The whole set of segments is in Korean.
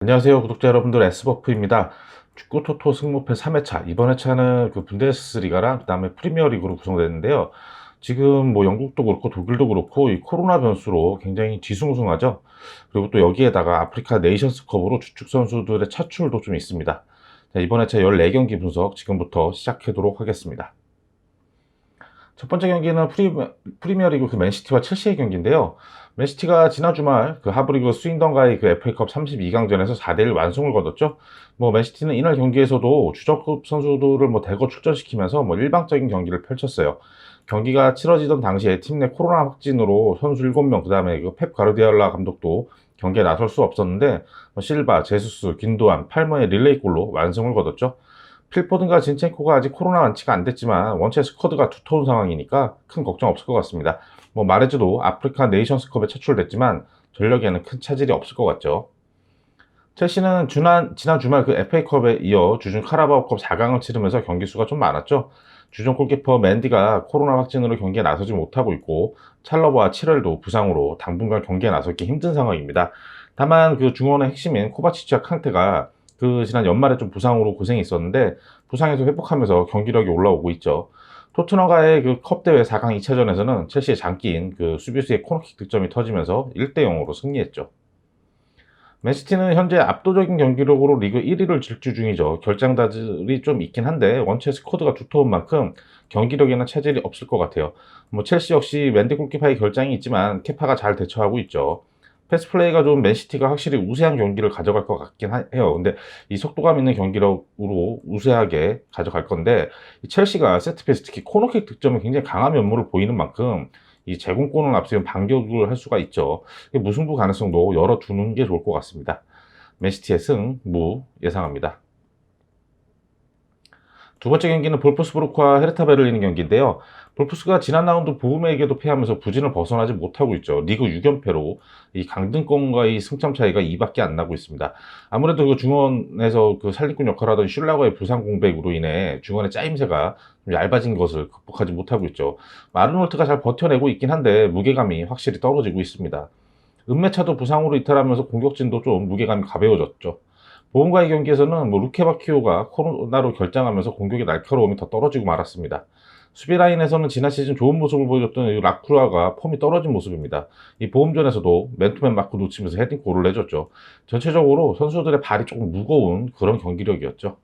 안녕하세요, 구독자 여러분들. S버프입니다. 축구 토토 승무패 3회차. 이번 회차는 그 분데스리가랑 그다음에 프리미어리그로 구성되는데요. 지금 뭐 영국도 그렇고 독일도 그렇고 이 코로나 변수로 굉장히 뒤숭숭하죠. 그리고 또 여기에다가 아프리카 네이션스컵으로 주축 선수들의 차출도 좀 있습니다. 자, 이번 회차 14경기 분석 지금부터 시작하도록 하겠습니다. 첫 번째 경기는 프리미어리그 그 맨시티와 첼시의 경기인데요. 맨시티가 지난 주말 그 하브리그 스윈던과의 그 FA컵 32강전에서 4대1 완승을 거뒀죠. 뭐 맨시티는 이날 경기에서도 주전급 선수들을 뭐 대거 출전시키면서 뭐 일방적인 경기를 펼쳤어요. 경기가 치러지던 당시에 팀 내 코로나 확진으로 선수 7명, 그다음에 그 펩 가르디올라 감독도 경기에 나설 수 없었는데 뭐 실바, 제수스, 긴도안, 팔머의 릴레이골로 완승을 거뒀죠. 필포든과 진첸코가 아직 코로나 완치가 안 됐지만 원체 스쿼드가 두터운 상황이니까 큰 걱정 없을 것 같습니다. 뭐 마레즈도 아프리카 네이션스컵에 차출됐지만 전력에는 큰 차질이 없을 것 같죠. 첼시는 지난 주말 그 FA컵에 이어 주중 카라바오컵 4강을 치르면서 경기 수가 좀 많았죠. 주전 골키퍼 맨디가 코로나 확진으로 경기에 나서지 못하고 있고 찰러버와 치렐도 부상으로 당분간 경기에 나서기 힘든 상황입니다. 다만 그 중원의 핵심인 코바치치와 캉테가 그 지난 연말에 좀 부상으로 고생이 있었는데 부상에서 회복하면서 경기력이 올라오고 있죠. 토트넘과의 그 컵 대회 4강 2차전에서는 첼시의 장기인 그 수비수의 코너킥 득점이 터지면서 1대 0으로 승리했죠. 맨시티는 현재 압도적인 경기력으로 리그 1위를 질주 중이죠. 결장다들이 좀 있긴 한데 원체 스쿼드가 두터운 만큼 경기력에는 차질이 없을 것 같아요. 뭐 첼시 역시 맨디 골키퍼의 결장이 있지만 케파가 잘 대처하고 있죠. 패스 플레이가 좀 맨시티가 확실히 우세한 경기를 가져갈 것 같긴 해요. 근데 이 속도감 있는 경기력으로 우세하게 가져갈 건데 이 첼시가 세트피스 특히 코너킥 득점에 굉장히 강한 면모를 보이는 만큼 이 제공권을 앞세운 반격을 할 수가 있죠. 무승부 가능성도 열어두는 게 좋을 것 같습니다. 맨시티의 승, 무 예상합니다. 두 번째 경기는 볼프스부르크와 헤르타 베를린 경기인데요. 볼프스가 지난 라운드 보흐메에게도 패하면서 부진을 벗어나지 못하고 있죠. 리그 6연패로 이 강등권과의 승점 차이가 2밖에 안 나고 있습니다. 아무래도 그 중원에서 그 살림꾼 역할을 하던 슐라거의 부상 공백으로 인해 중원의 짜임새가 좀 얇아진 것을 극복하지 못하고 있죠. 마르놀트가 잘 버텨내고 있긴 한데 무게감이 확실히 떨어지고 있습니다. 은메차도 부상으로 이탈하면서 공격진도 좀 무게감이 가벼워졌죠. 보험과의 경기에서는 뭐 루케바키오가 코로나로 결장하면서 공격의 날카로움이 더 떨어지고 말았습니다. 수비 라인에서는 지난 시즌 좋은 모습을 보여줬던 이 라쿠라가 폼이 떨어진 모습입니다. 이 보험전에서도 맨투맨 마크 놓치면서 헤딩골을 내줬죠. 전체적으로 선수들의 발이 조금 무거운 그런 경기력이었죠.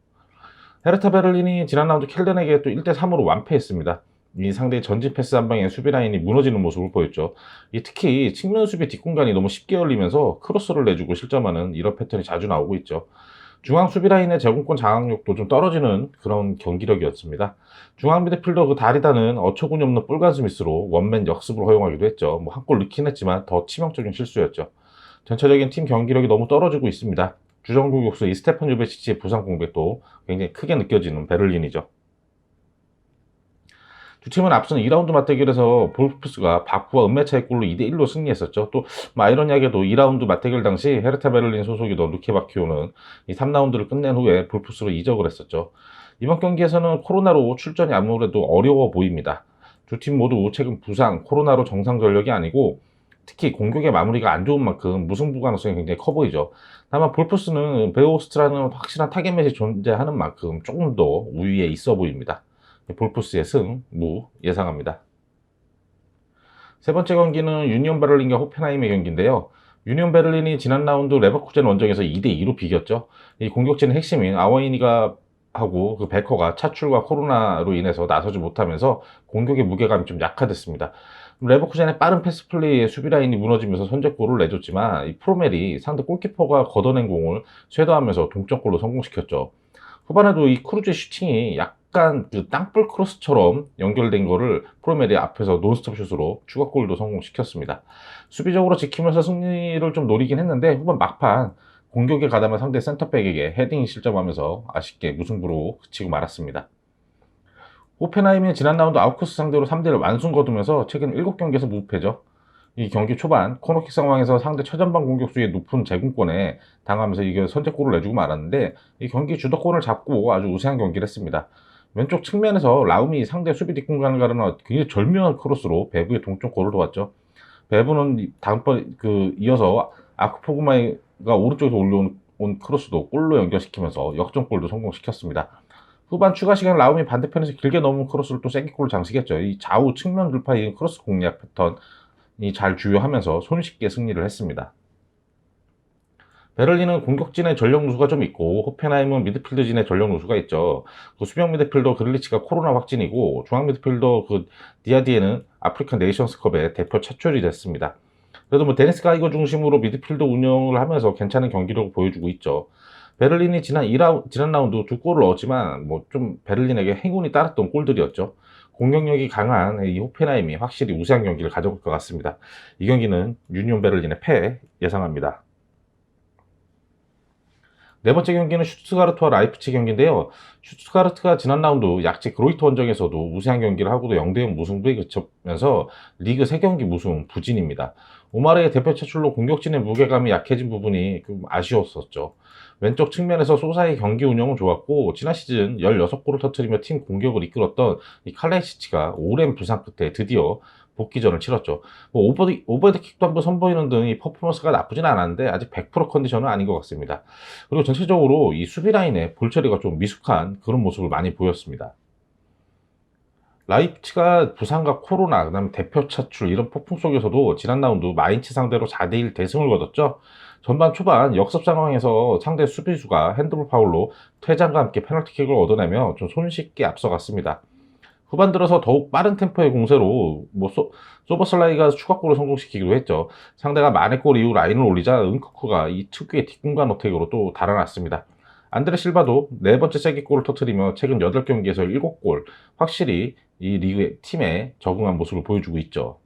헤르타 베를린이 지난 라운드 켈덴에게 또 1대 3으로 완패했습니다. 이 상대의 전진 패스 한 방에 수비 라인이 무너지는 모습을 보였죠. 특히 측면 수비 뒷공간이 너무 쉽게 열리면서 크로스를 내주고 실점하는 이런 패턴이 자주 나오고 있죠. 중앙 수비 라인의 제공권 장악력도 좀 떨어지는 그런 경기력이었습니다. 중앙 미드필더 그 다리다는 어처구니 없는 뿔간 스미스로 원맨 역습을 허용하기도 했죠. 뭐 한 골 넣긴 했지만 더 치명적인 실수였죠. 전체적인 팀 경기력이 너무 떨어지고 있습니다. 주전 공격수 이 스테판 유베시치의 부상 공백도 굉장히 크게 느껴지는 베를린이죠. 두 팀은 앞선 2라운드 맞대결에서 볼프스가 바쿠와 은메차의 골로 2대1로 승리했었죠. 또 아이러니하게도 2라운드 맞대결 당시 헤르타 베를린 소속이던 루케 바키오는 이 3라운드를 끝낸 후에 볼프스로 이적을 했었죠. 이번 경기에서는 코로나로 출전이 아무래도 어려워 보입니다. 두 팀 모두 최근 부상, 코로나로 정상 전력이 아니고 특히 공격의 마무리가 안 좋은 만큼 무승부 가능성이 굉장히 커 보이죠. 다만 볼프스는 베오스트라는 확실한 타겟맷이 존재하는 만큼 조금 더 우위에 있어 보입니다. 볼프스의 승, 무 예상합니다. 세 번째 경기는 유니온 베를린과 호펜하임의 경기인데요. 유니온 베를린이 지난 라운드 레버쿠젠 원정에서 2대2로 비겼죠. 이 공격진의 핵심인 아워이니가 하고 그 베커가 차출과 코로나로 인해서 나서지 못하면서 공격의 무게감이 좀 약화됐습니다. 레버쿠젠의 빠른 패스 플레이에 수비 라인이 무너지면서 선제골을 내줬지만 이 프로멜이 상대 골키퍼가 걷어낸 공을 쇄도하면서 동점골로 성공시켰죠. 후반에도 이 크루즈의 슈팅이 약간 그 땅볼 크로스처럼 연결된 거를 프로멜이 앞에서 논스톱 슛으로 추가골도 성공시켰습니다. 수비적으로 지키면서 승리를 좀 노리긴 했는데 후반 막판 공격에 가담한 상대 센터백에게 헤딩이 실점하면서 아쉽게 무승부로 그치고 말았습니다. 호펜하임이 지난 라운드 아우크스 상대로 3대1 완승 거두면서 최근 7경기에서 무패죠. 이 경기 초반 코너킥 상황에서 상대 최전방 공격수의 높은 제공권에 당하면서 이게 선제골을 내주고 말았는데 이 경기 주도권을 잡고 아주 우세한 경기를 했습니다. 왼쪽 측면에서 라움이 상대 수비 뒷공간을 가르는 굉장히 절묘한 크로스로 배부의 동점골을 도왔죠. 배부는 다음번 이어서 아크포그마가 오른쪽에서 올려온 온 크로스도 골로 연결시키면서 역전골도 성공시켰습니다. 후반 추가 시간 라움이 반대편에서 길게 넘은 크로스를 또 세게골로 장식했죠. 이 좌우 측면 돌파인 크로스 공략 패턴이 잘 주요하면서 손쉽게 승리를 했습니다. 베를린은 공격진의 전력 누수가 좀 있고 호펜하임은 미드필드진의 전력 누수가 있죠. 그 수비형 미드필더 그릴리치가 코로나 확진이고 중앙 미드필더 그 디아디에는 아프리칸 네이션스컵에 대표 차출이 됐습니다. 그래도 뭐 데니스 가이거 중심으로 미드필더 운영을 하면서 괜찮은 경기력을 보여주고 있죠. 베를린이 지난 라운드 두 골을 넣었지만 뭐 좀 베를린에게 행운이 따랐던 골들이었죠. 공격력이 강한 이 호펜하임이 확실히 우세한 경기를 가져올 것 같습니다. 이 경기는 유니온 베를린의 패 예상합니다. 네 번째 경기는 슈투가르트와 라이프치히 경기인데요. 슈투가르트가 지난 라운드 약지 그로이트 원정에서도 우세한 경기를 하고도 0대0 무승부에 그쳤면서 리그 3경기 무승 부진입니다. 오마르의 대표 차출로 공격진의 무게감이 약해진 부분이 좀 아쉬웠었죠. 왼쪽 측면에서 소사의 경기 운영은 좋았고 지난 시즌 16골을 터뜨리며 팀 공격을 이끌었던 이 칼레시치가 오랜 부상 끝에 드디어 복귀전을 치렀죠. 뭐 오버헤드킥도 한번 선보이는 등 이 퍼포먼스가 나쁘진 않았는데 아직 100% 컨디션은 아닌 것 같습니다. 그리고 전체적으로 이 수비 라인의 볼 처리가 좀 미숙한 그런 모습을 많이 보였습니다. 라이프치가 부상과 코로나, 그다음에 대표 차출 이런 폭풍 속에서도 지난 라운드 마인츠 상대로 4대1 대승을 거뒀죠. 전반 초반 역습 상황에서 상대 수비수가 핸드볼 파울로 퇴장과 함께 페널티킥을 얻어내며 좀 손쉽게 앞서갔습니다. 후반 들어서 더욱 빠른 템포의 공세로 소버슬라이가 추가골을 성공시키기도 했죠. 상대가 만회골 이후 라인을 올리자 은쿠쿠가 이 특유의 뒷공간 어택으로 또 달아났습니다. 안드레 실바도 네 번째 세기골을 터뜨리며 최근 8경기에서 7골, 확실히 이 리그의 팀에 적응한 모습을 보여주고 있죠.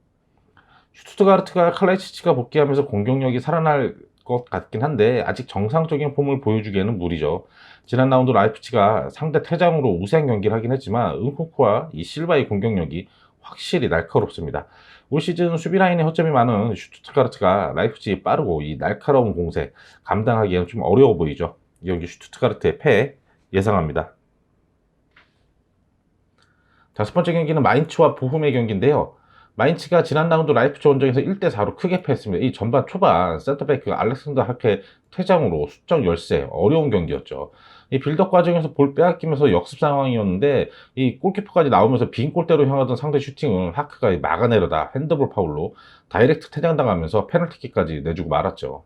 슈투트가르트가 칼라이치치가 복귀하면서 공격력이 살아날 것 같긴 한데 아직 정상적인 폼을 보여주기에는 무리죠. 지난 라운드 라이프치가 상대 퇴장으로 우세한 경기를 하긴 했지만 은코크와 이 실바의 공격력이 확실히 날카롭습니다. 올 시즌 수비 라인에 허점이 많은 슈투트가르트가 라이프치히 빠르고 이 날카로운 공세 감당하기에는 좀 어려워 보이죠. 이 경기 슈투트가르트의 패 예상합니다. 다섯 번째 경기는 마인츠와 보훔의 경기인데요. 마인츠가 지난 라운드 라이프치 원정에서 1대4로 크게 패했습니다. 이 전반 초반 센터백 알렉산더 하케 퇴장으로 수적 열세 어려운 경기였죠. 이 빌드업 과정에서 볼 빼앗기면서 역습 상황이었는데 이 골키퍼까지 나오면서 빈 골대로 향하던 상대 슈팅을 하크가 막아내려다 핸드볼 파울로 다이렉트 퇴장당하면서 페널티킥까지 내주고 말았죠.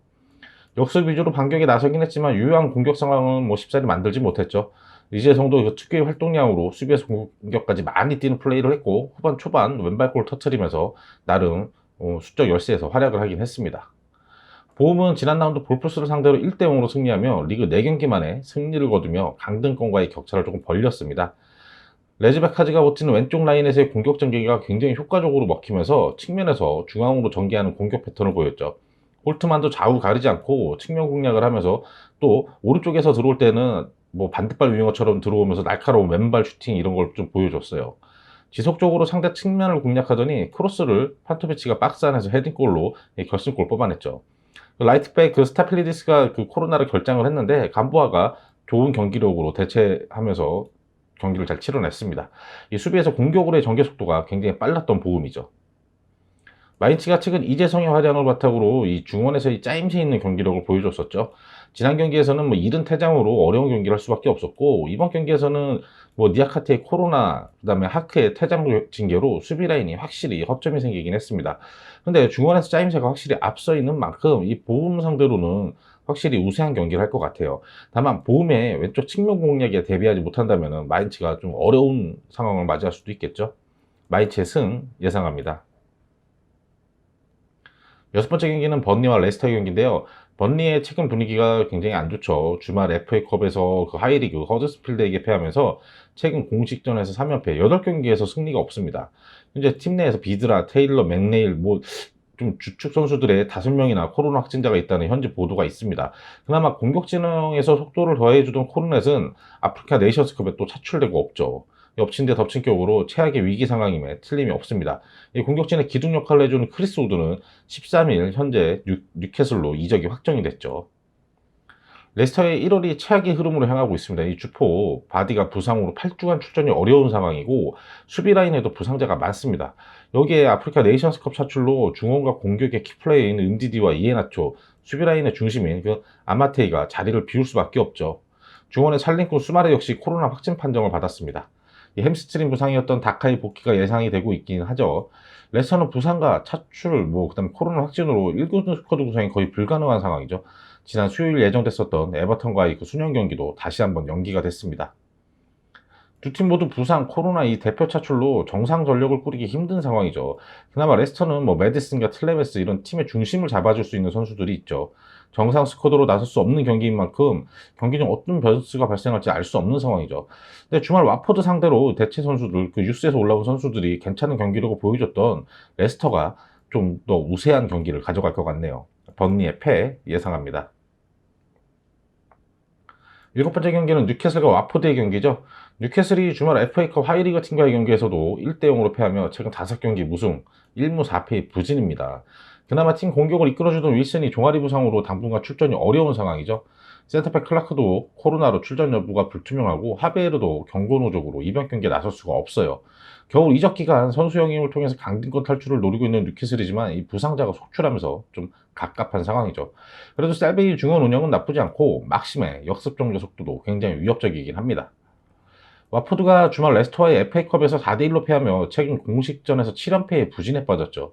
역습 위주로 반격에 나서긴 했지만 유효한 공격 상황은 뭐 쉽사리 만들지 못했죠. 이재성도 그 특유의 활동량으로 수비에서 공격까지 많이 뛰는 플레이를 했고 후반 초반 왼발골 터트리면서 나름 수적 열세에서 활약을 하긴 했습니다. 보험은 지난 라운드 볼프스를 상대로 1대0으로 승리하며 리그 4경기 만에 승리를 거두며 강등권과의 격차를 조금 벌렸습니다. 레즈베카즈가 버티는 왼쪽 라인에서의 공격 전개가 굉장히 효과적으로 먹히면서 측면에서 중앙으로 전개하는 공격 패턴을 보였죠. 홀트만도 좌우 가리지 않고 측면 공략을 하면서 또 오른쪽에서 들어올 때는 뭐 반대발 윙어처럼 들어오면서 날카로운 왼발 슈팅 이런 걸 좀 보여줬어요. 지속적으로 상대 측면을 공략하더니 크로스를 판토비치가 박스 안에서 헤딩골로 결승골 뽑아냈죠. 라이트백 그 스타필리디스가 그 코로나를 결장을 했는데 감보아가 좋은 경기력으로 대체하면서 경기를 잘 치러냈습니다. 이 수비에서 공격으로의 전개 속도가 굉장히 빨랐던 보험이죠. 마인츠가 최근 이재성의 활약을 바탕으로 이 중원에서의 짜임새 있는 경기력을 보여줬었죠. 지난 경기에서는 뭐 이른 퇴장으로 어려운 경기를 할 수밖에 없었고 이번 경기에서는 뭐 니아카테의 코로나 그다음에 하크의 퇴장 징계로 수비 라인이 확실히 허점이 생기긴 했습니다. 근데 중원에서 짜임새가 확실히 앞서 있는 만큼 이 보험 상대로는 확실히 우세한 경기를 할 것 같아요. 다만 보험의 왼쪽 측면 공략에 대비하지 못한다면 마인츠가 좀 어려운 상황을 맞이할 수도 있겠죠. 마인츠의 승 예상합니다. 여섯 번째 경기는 번리와 레스터 경기인데요. 번리의 최근 분위기가 굉장히 안 좋죠. 주말 FA컵에서 그 하이리그 허드스필드에게 패하면서 최근 공식전에서 3연패, 8경기에서 승리가 없습니다. 현재 팀 내에서 비드라, 테일러, 맥네일, 좀 주축 선수들의 5명이나 코로나 확진자가 있다는 현재 보도가 있습니다. 그나마 공격진영에서 속도를 더해주던 코르넷은 아프리카 네이션스컵에 또 차출되고 없죠. 엎친 데 덮친 격으로 최악의 위기 상황임에 틀림이 없습니다. 이 공격진의 기둥 역할을 해주는 크리스 우드는 13일 현재 뉴캐슬로 이적이 확정이 됐죠. 레스터의 1월이 최악의 흐름으로 향하고 있습니다. 이 주포 바디가 부상으로 8주간 출전이 어려운 상황이고 수비 라인에도 부상자가 많습니다. 여기에 아프리카 네이션스컵 차출로 중원과 공격의 키플레이인 은디디와 이에나초 수비 라인의 중심인 그 아마테이가 자리를 비울 수밖에 없죠. 중원의 살림꾼 수마레 역시 코로나 확진 판정을 받았습니다. 이 햄스트링 부상이었던 다카이 복귀가 예상이 되고 있긴 하죠. 레스터는 부상과 차출, 그다음에 코로나 확진으로 1군 스쿼드 구성이 거의 불가능한 상황이죠. 지난 수요일 예정됐었던 에버턴과의 그 수년 경기도 다시 한번 연기가 됐습니다. 두 팀 모두 부상, 코로나 이 대표 차출로 정상 전력을 꾸리기 힘든 상황이죠. 그나마 레스터는 메디슨과 틀레메스 이런 팀의 중심을 잡아줄 수 있는 선수들이 있죠. 정상 스쿼드로 나설 수 없는 경기인 만큼 경기 중 어떤 변수가 발생할지 알 수 없는 상황이죠. 근데 주말 와포드 상대로 대체 선수들, 그 유스에서 올라온 선수들이 괜찮은 경기력을 보여줬던 레스터가 좀 더 우세한 경기를 가져갈 것 같네요. 번니의 패 예상합니다. 일곱 번째 경기는 뉴캐슬과 와포드의 경기죠. 뉴캐슬이 주말 FA컵 하이리그 팀과의 경기에서도 1대0으로 패하며 최근 5경기 무승, 1무 4패의 부진입니다. 그나마 팀 공격을 이끌어주던 윌슨이 종아리 부상으로 당분간 출전이 어려운 상황이죠. 센터백 클라크도 코로나로 출전 여부가 불투명하고 하베르도 경고 누적으로 이번 경기에 나설 수가 없어요. 겨울 이적 기간 선수 영입을 통해서 강등권 탈출을 노리고 있는 뉴캐슬이지만 이 부상자가 속출하면서 좀 갑갑한 상황이죠. 그래도 셀베이 중원 운영은 나쁘지 않고 막심의 역습 종료 속도도 굉장히 위협적이긴 합니다. 와포드가 주말 레스터와의 FA컵에서 4대1로 패하며 최근 공식전에서 7연패에 부진에 빠졌죠.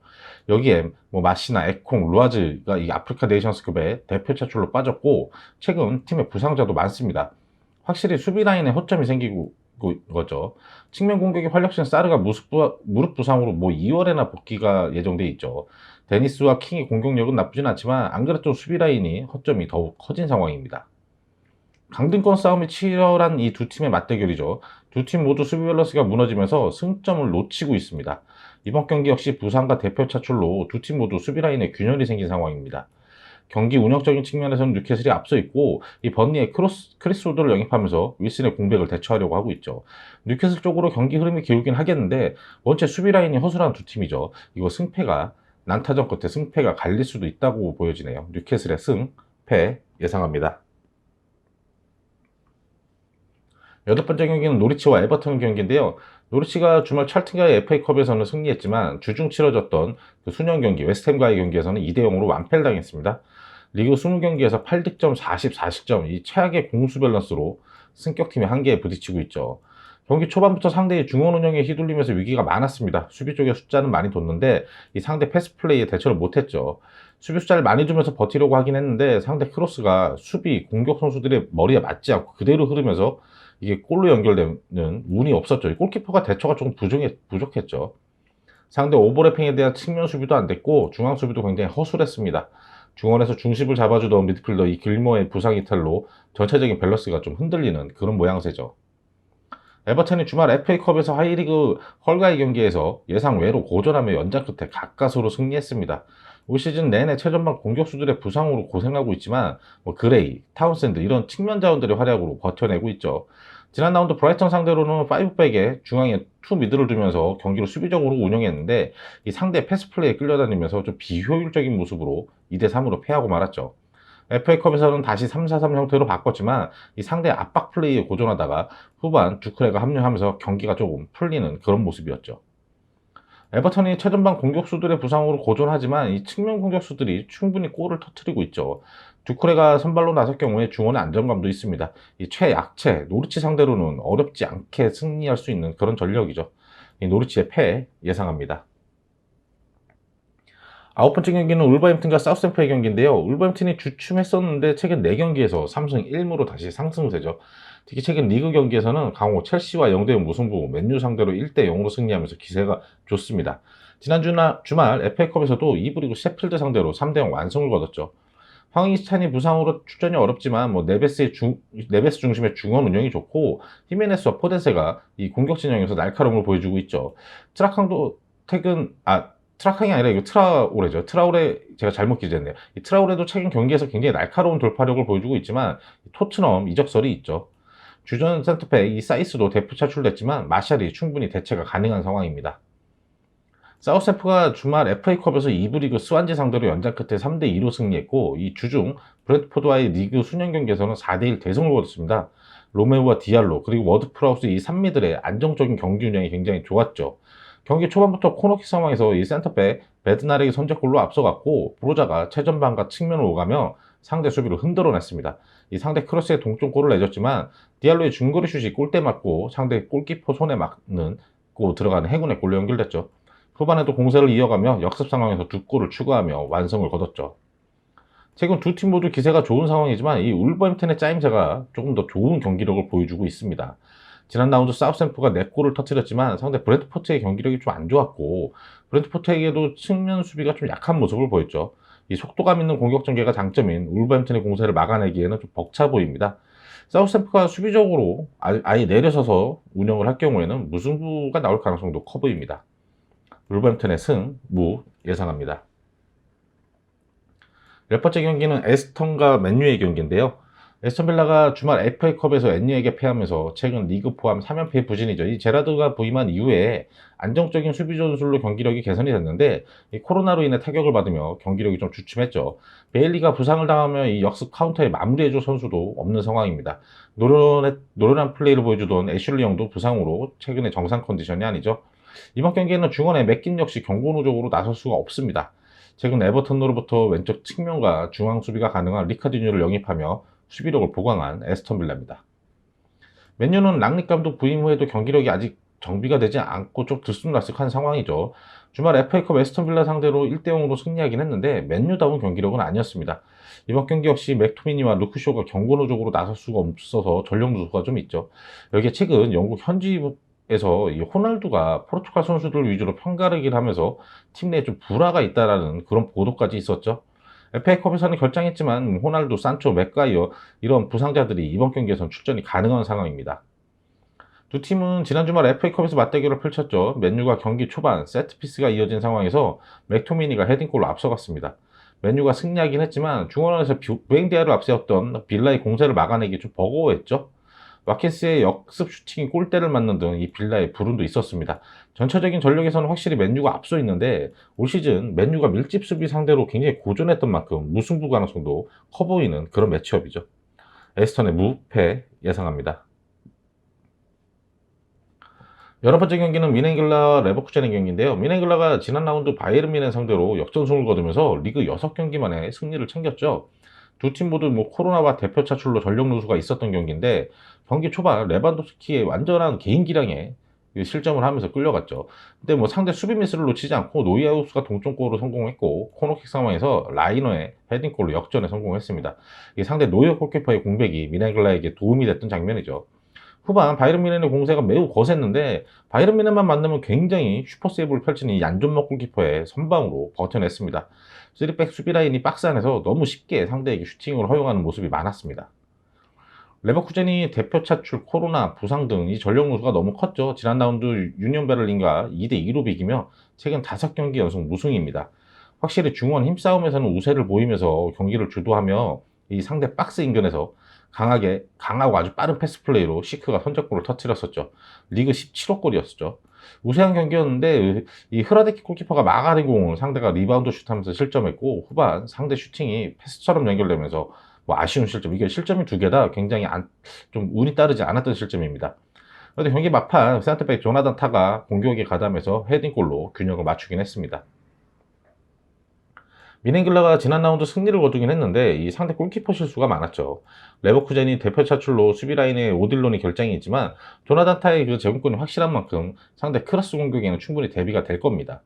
여기에 마시나, 에콩, 루아즈가 이 아프리카 네이션스컵에 대표 차출로 빠졌고 최근 팀의 부상자도 많습니다. 확실히 수비 라인에 허점이 생기고 거죠. 측면 공격의 활력신 사르가 무릎 부상으로 2월에나 복귀가 예정돼 있죠. 데니스와 킹의 공격력은 나쁘진 않지만 안 그래도 수비 라인이 허점이 더욱 커진 상황입니다. 강등권 싸움이 치열한 이 두 팀의 맞대결이죠. 두 팀 모두 수비 밸런스가 무너지면서 승점을 놓치고 있습니다. 이번 경기 역시 부상과 대표 차출로 두 팀 모두 수비 라인에 균열이 생긴 상황입니다. 경기 운영적인 측면에서는 뉴캐슬이 앞서 있고 이 번니의 크리스 우드를 영입하면서 윌슨의 공백을 대처하려고 하고 있죠. 뉴캐슬 쪽으로 경기 흐름이 기울긴 하겠는데 원체 수비 라인이 허술한 두 팀이죠. 이거 난타전 끝에 승패가 갈릴 수도 있다고 보여지네요. 뉴캐슬의 패 예상합니다. 여덟 번째 경기는 노리치와 에버턴 경기인데요. 노리치가 주말 찰튼과의 FA컵에서는 승리했지만 주중 치러졌던 그 수년 경기 웨스트햄과의 경기에서는 2대0으로 완패를 당했습니다. 리그 20경기에서 8득점 44실점 이 최악의 공수 밸런스로 승격팀의 한계에 부딪히고 있죠. 경기 초반부터 상대의 중원 운영에 휘둘리면서 위기가 많았습니다. 수비 쪽에 숫자는 많이 뒀는데 이 상대 패스 플레이에 대처를 못했죠. 수비 숫자를 많이 두면서 버티려고 하긴 했는데 상대 크로스가 수비, 공격 선수들의 머리에 맞지 않고 그대로 흐르면서 이게 골로 연결되는 운이 없었죠. 골키퍼가 대처가 조금 부족했죠. 상대 오버래핑에 대한 측면 수비도 안 됐고 중앙 수비도 굉장히 허술했습니다. 중원에서 중심을 잡아주던 미드필더 이 길모의 부상 이탈로 전체적인 밸런스가 좀 흔들리는 그런 모양새죠. 에버턴이 주말 FA컵에서 하이리그 헐가이 경기에서 예상 외로 고전하며 연장 끝에 가까스로 승리했습니다. 올 시즌 내내 최전방 공격수들의 부상으로 고생하고 있지만 그레이, 타운샌드 이런 측면 자원들의 활약으로 버텨내고 있죠. 지난 라운드 브라이턴 상대로는 5백에 중앙에 2 미드를 두면서 경기를 수비적으로 운영했는데 이 상대 패스 플레이에 끌려다니면서 좀 비효율적인 모습으로 2대3으로 패하고 말았죠. FA컵에서는 다시 3-4-3 형태로 바꿨지만 이 상대 압박 플레이에 고전하다가 후반 두크레가 합류하면서 경기가 조금 풀리는 그런 모습이었죠. 에버턴이 최전방 공격수들의 부상으로 고전하지만 이 측면 공격수들이 충분히 골을 터뜨리고 있죠. 두크레가 선발로 나설 경우에 중원의 안정감도 있습니다. 이 최약체 노리치 상대로는 어렵지 않게 승리할 수 있는 그런 전력이죠. 이 노리치의 패 예상합니다. 아홉 번째 경기는 울버햄튼과 사우스햄프의 경기인데요. 울버햄튼이 주춤했었는데 최근 4경기에서 3승 1무로 다시 상승세죠. 특히 최근 리그 경기에서는 강호 첼시와 0대0 무승부, 맨유 상대로 1대0으로 승리하면서 기세가 좋습니다. 지난 주말 FA컵에서도 2부 리그 셰필드 상대로 3대0 완승을 거뒀죠. 황희찬이 부상으로 출전이 어렵지만 네베스 중심의 중원 운영이 좋고 히메네스와 포덴세가 이 공격 진영에서 날카로움을 보여주고 있죠. 트라캉이 아니라 이거 트라오레죠. 트라오레 제가 잘못 기재했네요. 이 트라오레도 최근 경기에서 굉장히 날카로운 돌파력을 보여주고 있지만 토트넘 이적설이 있죠. 주전 센터백 이 사이스도 대표 차출됐지만 마샬이 충분히 대체가 가능한 상황입니다. 사우스햄프가 주말 FA컵에서 2부 리그 스완지 상대로 연장 끝에 3대2로 승리했고 이 주중 브랜트포드와의 리그 수년 경기에서는 4대1 대승을 거뒀습니다. 로메오와 디알로 그리고 워드 프라우스 이 3미들의 안정적인 경기 운영이 굉장히 좋았죠. 경기 초반부터 코너킥 상황에서 이 센터백 베드나렉이 선제골로 앞서갔고 브로자가 최전방과 측면을 오가며 상대 수비를 흔들어냈습니다. 이 상대 크로스에 동점골을 내줬지만 디알로의 중거리 슛이 골대 맞고 상대 골키퍼 손에 맞는 고 들어가는 행운의 골로 연결됐죠. 후반에도 공세를 이어가며 역습 상황에서 두 골을 추가하며 완성을 거뒀죠. 최근 두 팀 모두 기세가 좋은 상황이지만 이 울버햄튼의 짜임새가 조금 더 좋은 경기력을 보여주고 있습니다. 지난 라운드 사우스햄프가 4골을 터뜨렸지만 상대 브랜트포트의 경기력이 좀 안 좋았고 브랜트포트에게도 측면 수비가 좀 약한 모습을 보였죠. 이 속도감 있는 공격 전개가 장점인 울버햄튼의 공세를 막아내기에는 좀 벅차 보입니다. 사우스햄프가 수비적으로 아예 내려서서 운영을 할 경우에는 무승부가 나올 가능성도 커 보입니다. 울버햄튼의 승, 무 예상합니다. 열 번째 경기는 에스턴과 맨유의 경기인데요. 에스턴 빌라가 주말 FA컵에서 맨유에게 패하면서 최근 리그 포함 3연패의 부진이죠. 이 제라드가 부임한 이후에 안정적인 수비 전술로 경기력이 개선이 됐는데 이 코로나로 인해 타격을 받으며 경기력이 좀 주춤했죠. 베일리가 부상을 당하며 이 역습 카운터에 마무리해줄 선수도 없는 상황입니다. 노련한 플레이를 보여주던 애슐리 영도 부상으로 최근에 정상 컨디션이 아니죠. 이번 경기에는 중원의 맥긴 역시 경고노적으로 나설 수가 없습니다. 최근 에버턴으로부터 왼쪽 측면과 중앙 수비가 가능한 리카디뉴를 영입하며 수비력을 보강한 에스턴 빌라입니다. 맨유는 랑닉 감독 부임 후에도 경기력이 아직 정비가 되지 않고 좀 들쑥날쑥한 상황이죠. 주말 FA컵 에스턴 빌라 상대로 1대0으로 승리하긴 했는데 맨유다운 경기력은 아니었습니다. 이번 경기 역시 맥토미니와 루크쇼가 경고노적으로 나설 수가 없어서 전력 누수가 좀 있죠. 여기에 최근 영국 현지에서 이 호날두가 포르투갈 선수들 위주로 편가르기를 하면서 팀 내에 좀 불화가 있다라는 그런 보도까지 있었죠. FA컵에서는 결장했지만 호날두, 산초, 맥가이어 이런 부상자들이 이번 경기에선 출전이 가능한 상황입니다. 두 팀은 지난 주말 FA컵에서 맞대결을 펼쳤죠. 맨유가 경기 초반 세트피스가 이어진 상황에서 맥토미니가 헤딩골로 앞서갔습니다. 맨유가 승리하긴 했지만 중원에서 부행대화를 앞세웠던 빌라의 공세를 막아내기 좀 버거워했죠. 와킨스의 역습 슈팅이 골대를 맞는 등 이 빌라의 불운도 있었습니다. 전체적인 전력에서는 확실히 맨유가 앞서 있는데 올 시즌 맨유가 밀집 수비 상대로 굉장히 고전했던 만큼 무승부 가능성도 커 보이는 그런 매치업이죠. 에스턴의 무패 예상합니다. 여러 번째 경기는 미넨글라 레버쿠젠의 경기인데요. 미넨글라가 지난 라운드 바이에른 뮌헨 상대로 역전승을 거두면서 리그 6경기 만에 승리를 챙겼죠. 두 팀 모두 코로나와 대표 차출로 전력 누수가 있었던 경기인데 경기 초반 레반도프스키의 완전한 개인 기량에 실점을 하면서 끌려갔죠. 근데 상대 수비 미스를 놓치지 않고 노이아우스가 동점골로 성공했고 코너킥 상황에서 라이너의 헤딩골로 역전에 성공했습니다. 상대 노이어 골키퍼의 공백이 미넨글라에게 도움이 됐던 장면이죠. 후반 바이에른 뮌헨의 공세가 매우 거셌는데 바이에른 뮌헨만 만나면 굉장히 슈퍼세이브를 펼치는 이 안전목 골키퍼의 선방으로 버텨냈습니다. 3백 수비 라인이 박스 안에서 너무 쉽게 상대에게 슈팅을 허용하는 모습이 많았습니다. 레버쿠젠이 대표 차출, 코로나, 부상 등 이 전력 누수가 너무 컸죠. 지난 라운드 유니온 베를린과 2대2로 비기며 최근 5경기 연속 무승입니다. 확실히 중원 힘싸움에서는 우세를 보이면서 경기를 주도하며 이 상대 박스 인근에서 강하고 아주 빠른 패스 플레이로 시크가 선제골을 터뜨렸었죠. 리그 17호 골이었죠. 우세한 경기였는데 이 흐라데키 골키퍼가 막아낸 공을 상대가 리바운드 슛하면서 실점했고 후반 상대 슈팅이 패스처럼 연결되면서 아쉬운 실점. 이게 실점이 2개다 굉장히 좀 운이 따르지 않았던 실점입니다. 그런데 경기 막판 센터백 조나단 타가 공격에 가담해서 헤딩골로 균형을 맞추긴 했습니다. 미넨글라가 지난 라운드 승리를 거두긴 했는데 이 상대 골키퍼 실수가 많았죠. 레버쿠젠이 대표 차출로 수비 라인에 오딜론이 결장이 있지만 조나단 타의 그 제공권이 확실한 만큼 상대 크로스 공격에는 충분히 대비가 될 겁니다.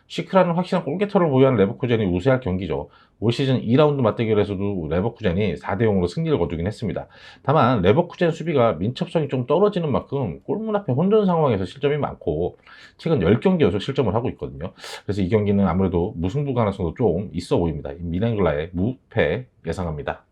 시크라는 확실한 골게터를 보유한 레버쿠젠이 우세할 경기죠. 올 시즌 2라운드 맞대결에서도 레버쿠젠이 4대0으로 승리를 거두긴 했습니다. 다만 레버쿠젠 수비가 민첩성이 좀 떨어지는 만큼 골문 앞에 혼전 상황에서 실점이 많고 최근 10경기 연속 실점을 하고 있거든요. 그래서 이 경기는 아무래도 무승부 가능성도 좀 있어 보입니다. 미넨글라의 무패 예상합니다.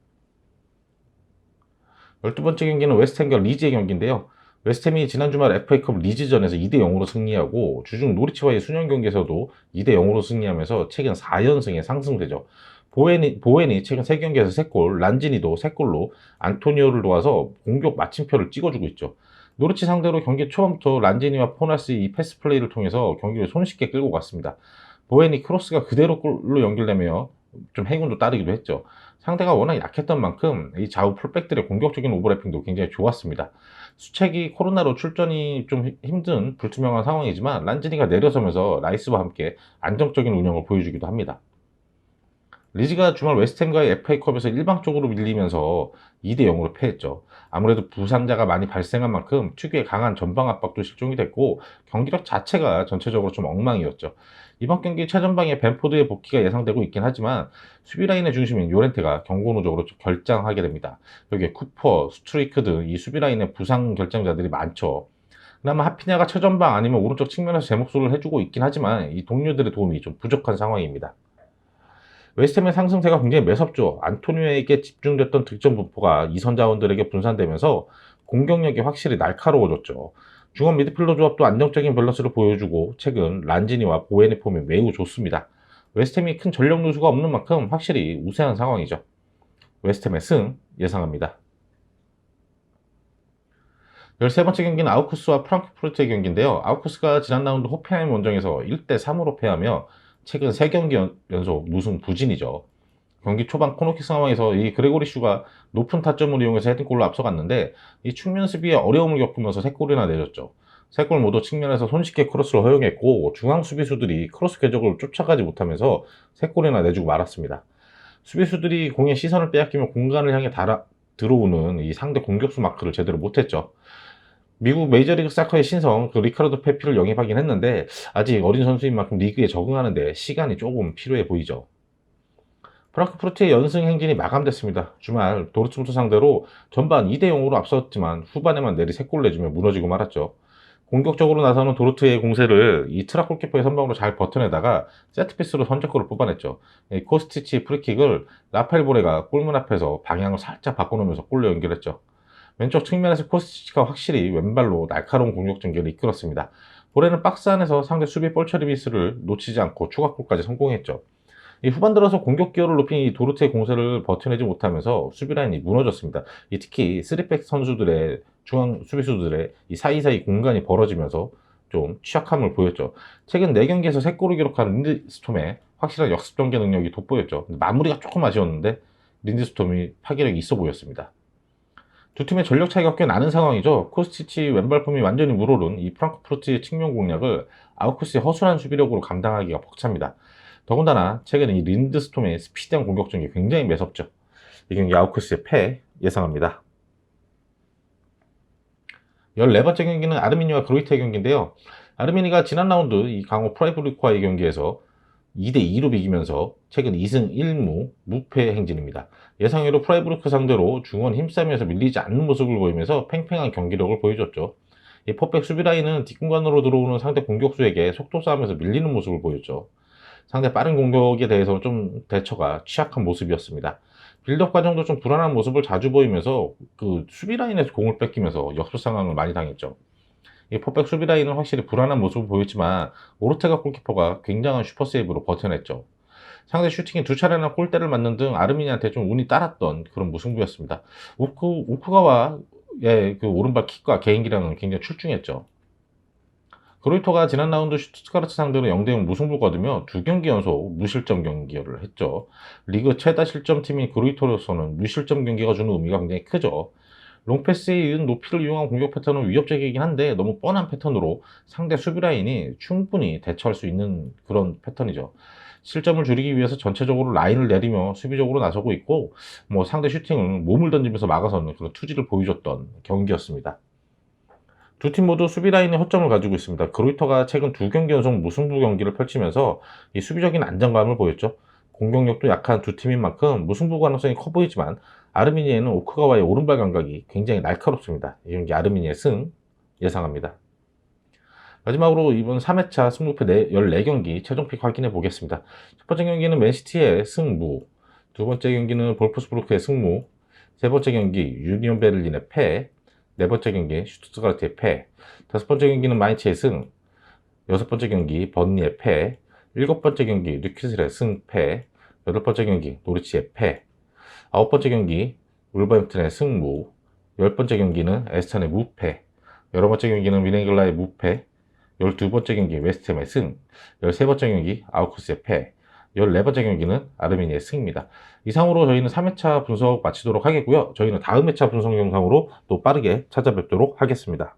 12번째 경기는 웨스트햄과 리즈의 경기인데요. 웨스트햄이 지난 주말 FA컵 리즈전에서 2대0으로 승리하고 주중 노리치와의 수년 경기에서도 2대0으로 승리하면서 최근 4연승에 상승세죠. 보웬이 최근 3경기에서 3골, 란지니도 3골로 안토니오를 도와서 공격 마침표를 찍어주고 있죠. 노리치 상대로 경기 초반부터 란지니와 포나스의 이 패스 플레이를 통해서 경기를 손쉽게 끌고 갔습니다. 보웬이 크로스가 그대로 골로 연결되며 좀 행운도 따르기도 했죠. 상대가 워낙 약했던 만큼 이 좌우 풀백들의 공격적인 오버래핑도 굉장히 좋았습니다. 수책이 코로나로 출전이 좀 힘든 불투명한 상황이지만 란지니가 내려서면서 라이스와 함께 안정적인 운영을 보여주기도 합니다. 리즈가 주말 웨스트햄과의 FA컵에서 일방적으로 밀리면서 2대 0으로 패했죠. 아무래도 부상자가 많이 발생한 만큼 특유의 강한 전방 압박도 실종이 됐고 경기력 자체가 전체적으로 좀 엉망이었죠. 이번 경기 최전방에 벤포드의 복귀가 예상되고 있긴 하지만 수비 라인의 중심인 요렌테가 경고 누적으로 좀 결장하게 됩니다. 여기에 쿠퍼, 스트리크 등 이 수비 라인의 부상 결장자들이 많죠. 그나마 하피냐가 최전방 아니면 오른쪽 측면에서 제 목소리를 해주고 있긴 하지만 이 동료들의 도움이 좀 부족한 상황입니다. 웨스트햄의 상승세가 굉장히 매섭죠. 안토니오에게 집중됐던 득점 분포가 이선 자원들에게 분산되면서 공격력이 확실히 날카로워졌죠. 중원 미드필더 조합도 안정적인 밸런스를 보여주고 최근 란지니와 보웬의 폼이 매우 좋습니다. 웨스트햄이 큰 전력 누수가 없는 만큼 확실히 우세한 상황이죠. 웨스트햄의 승 예상합니다. 13번째 경기는 아우쿠스와 프랑크푸르트의 경기인데요. 아우쿠스가 지난 라운드 호펜하임 원정에서 1대 3으로 패하며 최근 3경기 연속 무승 부진이죠. 경기 초반 코너킥 상황에서 이 그레고리 슈가 높은 타점을 이용해서 헤딩골로 앞서갔는데 이 측면 수비에 어려움을 겪으면서 3골이나 내줬죠. 3골 모두 측면에서 손쉽게 크로스를 허용했고 중앙 수비수들이 크로스 궤적을 쫓아가지 못하면서 3골이나 내주고 말았습니다. 수비수들이 공의 시선을 빼앗기며 공간을 향해 들어오는 이 상대 공격수 마크를 제대로 못했죠. 미국 메이저리그 사커의 신성 리카르도 페피를 영입하긴 했는데 아직 어린 선수인 만큼 리그에 적응하는데 시간이 조금 필요해 보이죠. 프랑크푸르트의 연승 행진이 마감됐습니다. 주말 도르트문트 상대로 전반 2대 0으로 앞섰지만 후반에만 내리 3골 내주며 무너지고 말았죠. 공격적으로 나서는 도르트의 공세를 이 트락 골키퍼의 선방으로 잘 버텨내다가 세트피스로 선제골을 뽑아냈죠. 코스티치 프리킥을 라파엘 보레가 골문 앞에서 방향을 살짝 바꿔놓으면서 골로 연결했죠. 왼쪽 측면에서 코스티치가 확실히 왼발로 날카로운 공격 전개를 이끌었습니다. 보레는 박스 안에서 상대 수비 볼 처리 미스를 놓치지 않고 추가골까지 성공했죠. 이 후반 들어서 공격 기여를 높인 이 도르트의 공세를 버텨내지 못하면서 수비 라인이 무너졌습니다. 특히 3백 선수들의 중앙 수비수들의 이 사이사이 공간이 벌어지면서 좀 취약함을 보였죠. 최근 4경기에서 3골을 기록한 린드스톰의 확실한 역습 전개 능력이 돋보였죠. 마무리가 조금 아쉬웠는데 린드스톰이 파괴력이 있어 보였습니다. 두 팀의 전력 차이가 꽤 나는 상황이죠. 코스티치 왼발폼이 완전히 물오른 이 프랑크푸르트의 측면 공략을 아우쿠스의 허술한 수비력으로 감당하기가 벅찹니다. 더군다나 최근 이 린드스톰의 스피디한 공격 전개 굉장히 매섭죠. 이 경기 아우쿠스의 패 예상합니다. 14번째 경기는 아르미니와 그로이트의 경기인데요. 아르미니가 지난 라운드 이 강호 프라이부르크와의 경기에서 2대 2로 비기면서 최근 2승 1무 무패 행진입니다. 예상외로 프라이부르크 상대로 중원 힘싸움에서 밀리지 않는 모습을 보이면서 팽팽한 경기력을 보여줬죠. 이 포백 수비 라인은 뒷공간으로 들어오는 상대 공격수에게 속도 싸움에서 밀리는 모습을 보였죠. 상대 빠른 공격에 대해서 좀 대처가 취약한 모습이었습니다. 빌드업 과정도 좀 불안한 모습을 자주 보이면서 그 수비 라인에서 공을 뺏기면서 역습 상황을 많이 당했죠. 이 포백 수비 라인은 확실히 불안한 모습을 보였지만 오르테가 골키퍼가 굉장한 슈퍼세이브로 버텨냈죠. 상대 슈팅이 2차례나 골대를 맞는 등 아르미니한테 좀 운이 따랐던 그런 무승부였습니다. 우쿠가와의 그 오른발 킥과 개인기량은 굉장히 출중했죠. 그로이토가 지난 라운드 슈투트가르트 상대로 0대0 무승부 거두며 2경기 연속 무실점 경기를 했죠. 리그 최다 실점팀인 그로이토로서는 무실점 경기가 주는 의미가 굉장히 크죠. 롱패스에 이은 높이를 이용한 공격 패턴은 위협적이긴 한데 너무 뻔한 패턴으로 상대 수비 라인이 충분히 대처할 수 있는 그런 패턴이죠. 실점을 줄이기 위해서 전체적으로 라인을 내리며 수비적으로 나서고 있고 상대 슈팅을 몸을 던지면서 막아서는 그런 투지를 보여줬던 경기였습니다. 두 팀 모두 수비 라인에 허점을 가지고 있습니다. 그로이터가 최근 2경기 연속 무승부 경기를 펼치면서 이 수비적인 안정감을 보였죠. 공격력도 약한 두 팀인 만큼 무승부 가능성이 커 보이지만 아르미니에는 오크가와의 오른발 감각이 굉장히 날카롭습니다. 이 경기 아르미니의 승 예상합니다. 마지막으로 이번 3회차 승부패 14경기 최종픽 확인해 보겠습니다. 첫 번째 경기는 맨시티의 승무, 두 번째 경기는 볼프스부르크의 승무, 세 번째 경기 유니온 베를린의 패, 네 번째 경기 슈투트가르트의 패, 다섯 번째 경기는 마인츠의 승, 여섯 번째 경기 번니의 패, 일곱 번째 경기 뉴캐슬의 승패, 여덟 번째 경기 노리치의 패, 아홉 번째 경기 울버햄튼의 승무, 열 번째 경기는 에스턴의 무패, 열한 번째 경기는 미네글라의 무패, 12번째 경기 웨스트햄의 승, 13번째 경기 아우쿠스의 패, 14번째 경기는 아르메니아의 승입니다. 이상으로 저희는 3회차 분석 마치도록 하겠고요. 저희는 다음 회차 분석 영상으로 또 빠르게 찾아뵙도록 하겠습니다.